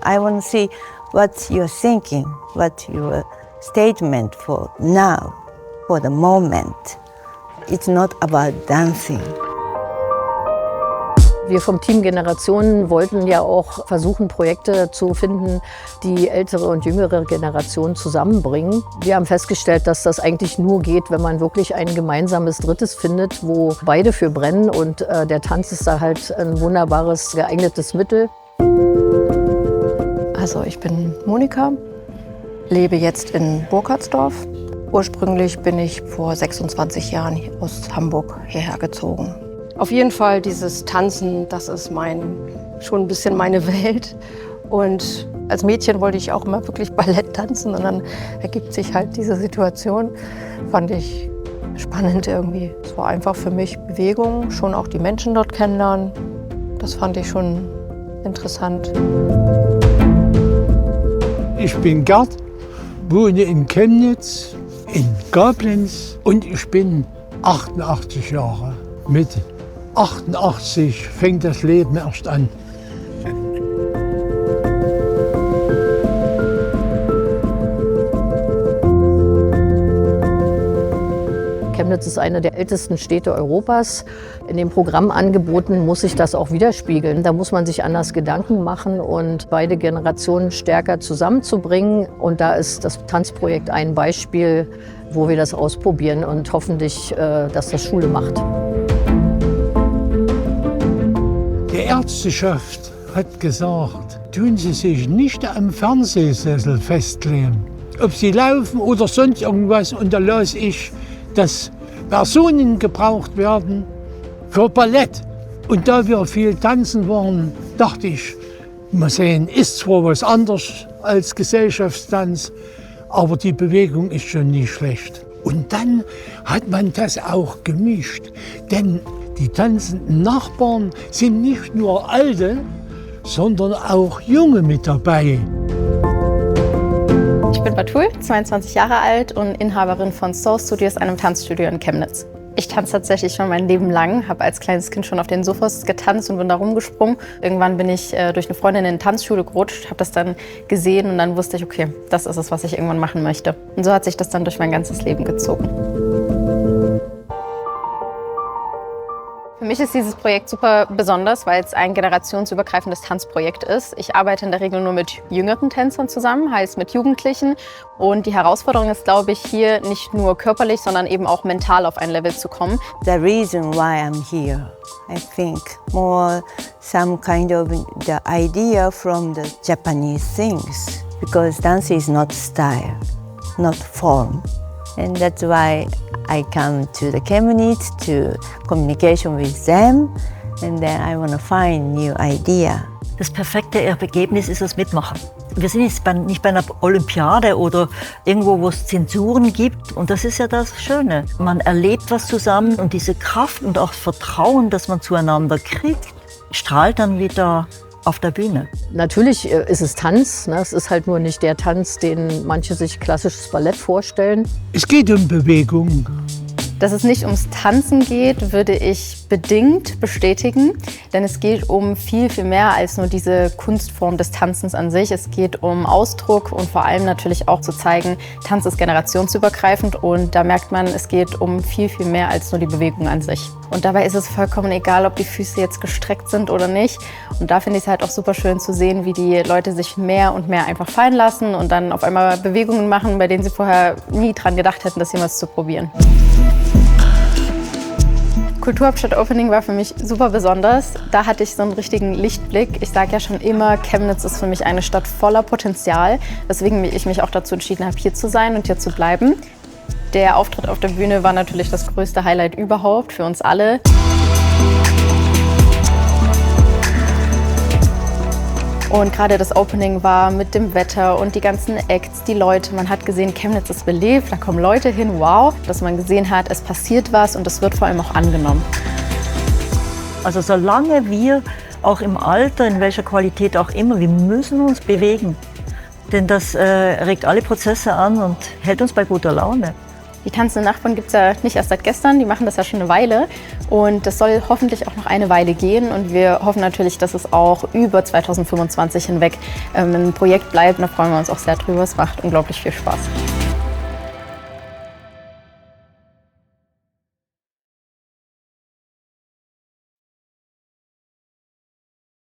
I want to see what you're thinking, what your statement for now, for the moment. It's not about dancing. Wir vom Team Generationen wollten ja auch versuchen, Projekte zu finden, die ältere und jüngere Generationen zusammenbringen. Wir haben festgestellt, dass das eigentlich nur geht, wenn man wirklich ein gemeinsames Drittes findet, wo beide für brennen. Und der Tanz ist da halt ein wunderbares, geeignetes Mittel. Also ich bin Monika, lebe jetzt in Burkhardsdorf. Ursprünglich bin ich vor 26 Jahren aus Hamburg hierher gezogen. Auf jeden Fall dieses Tanzen, das ist schon ein bisschen meine Welt. Und als Mädchen wollte ich auch immer wirklich Ballett tanzen und dann ergibt sich halt diese Situation. Fand ich spannend irgendwie. Es war einfach für mich Bewegung, schon auch die Menschen dort kennenlernen. Das fand ich schon interessant. Ich bin Gerd, wohne in Chemnitz, in Koblenz und ich bin 88 Jahre. Mit 88 fängt das Leben erst an. Chemnitz ist eine der ältesten Städte Europas. In den Programmangeboten muss sich das auch widerspiegeln. Da muss man sich anders Gedanken machen und beide Generationen stärker zusammenzubringen. Und da ist das Tanzprojekt ein Beispiel, wo wir das ausprobieren und hoffentlich, dass das Schule macht. Die Ärzteschaft hat gesagt, tun Sie sich nicht am Fernsehsessel festlegen. Ob Sie laufen oder sonst irgendwas. Und da las ich, dass Personen gebraucht werden für Ballett. Und da wir viel tanzen waren, dachte ich, mal sehen, ist zwar was anderes als Gesellschaftstanz, aber die Bewegung ist schon nicht schlecht. Und dann hat man das auch gemischt, denn die tanzenden Nachbarn sind nicht nur Alte, sondern auch Junge mit dabei. Ich bin Batul, 22 Jahre alt und Inhaberin von Soul Studios, einem Tanzstudio in Chemnitz. Ich tanze tatsächlich schon mein Leben lang, habe als kleines Kind schon auf den Sofas getanzt und bin da rumgesprungen. Irgendwann bin ich durch eine Freundin in eine Tanzschule gerutscht, habe das dann gesehen und dann wusste ich, okay, das ist es, was ich irgendwann machen möchte. Und so hat sich das dann durch mein ganzes Leben gezogen. Für mich ist dieses Projekt super besonders, weil es ein generationsübergreifendes Tanzprojekt ist. Ich arbeite in der Regel nur mit jüngeren Tänzern zusammen, heißt mit Jugendlichen. Und die Herausforderung ist, glaube ich, hier nicht nur körperlich, sondern eben auch mental auf ein Level zu kommen. The reason why I'm here, I think more some kind of the idea from the Japanese things, because dance is not style, not form. And that's why I come to the Chemnitz to communication with them, and then I want to find new idea. Das perfekte Ergebnis ist das Mitmachen. Wir sind jetzt nicht bei einer Olympiade oder irgendwo, wo es Zensuren gibt. Und das ist ja das Schöne. Man erlebt was zusammen und diese Kraft und auch Vertrauen, das man zueinander kriegt, strahlt dann wieder auf der Bühne. Natürlich ist es Tanz. Ne? Es ist halt nur nicht der Tanz, den manche sich klassisches Ballett vorstellen. Es geht um Bewegung. Dass es nicht ums Tanzen geht, würde ich bedingt bestätigen. Denn es geht um viel, viel mehr als nur diese Kunstform des Tanzens an sich. Es geht um Ausdruck und vor allem natürlich auch zu zeigen, Tanz ist generationsübergreifend. Und da merkt man, es geht um viel, viel mehr als nur die Bewegung an sich. Und dabei ist es vollkommen egal, ob die Füße jetzt gestreckt sind oder nicht. Und da finde ich es halt auch super schön zu sehen, wie die Leute sich mehr und mehr einfach fallen lassen und dann auf einmal Bewegungen machen, bei denen sie vorher nie dran gedacht hätten, das jemals zu probieren. Kulturhauptstadt Opening war für mich super besonders. Da hatte ich so einen richtigen Lichtblick. Ich sage ja schon immer, Chemnitz ist für mich eine Stadt voller Potenzial, weswegen ich mich auch dazu entschieden habe, hier zu sein und hier zu bleiben. Der Auftritt auf der Bühne war natürlich das größte Highlight überhaupt für uns alle. Und gerade das Opening war mit dem Wetter und die ganzen Acts, die Leute. Man hat gesehen, Chemnitz ist belebt, da kommen Leute hin, wow. Dass man gesehen hat, es passiert was und es wird vor allem auch angenommen. Also solange wir auch im Alter, in welcher Qualität auch immer, wir müssen uns bewegen. Denn das regt alle Prozesse an und hält uns bei guter Laune. Die tanzenden Nachbarn gibt es ja nicht erst seit gestern, die machen das ja schon eine Weile. Und das soll hoffentlich auch noch eine Weile gehen. Und wir hoffen natürlich, dass es auch über 2025 hinweg ein Projekt bleibt. Und da freuen wir uns auch sehr drüber. Es macht unglaublich viel Spaß.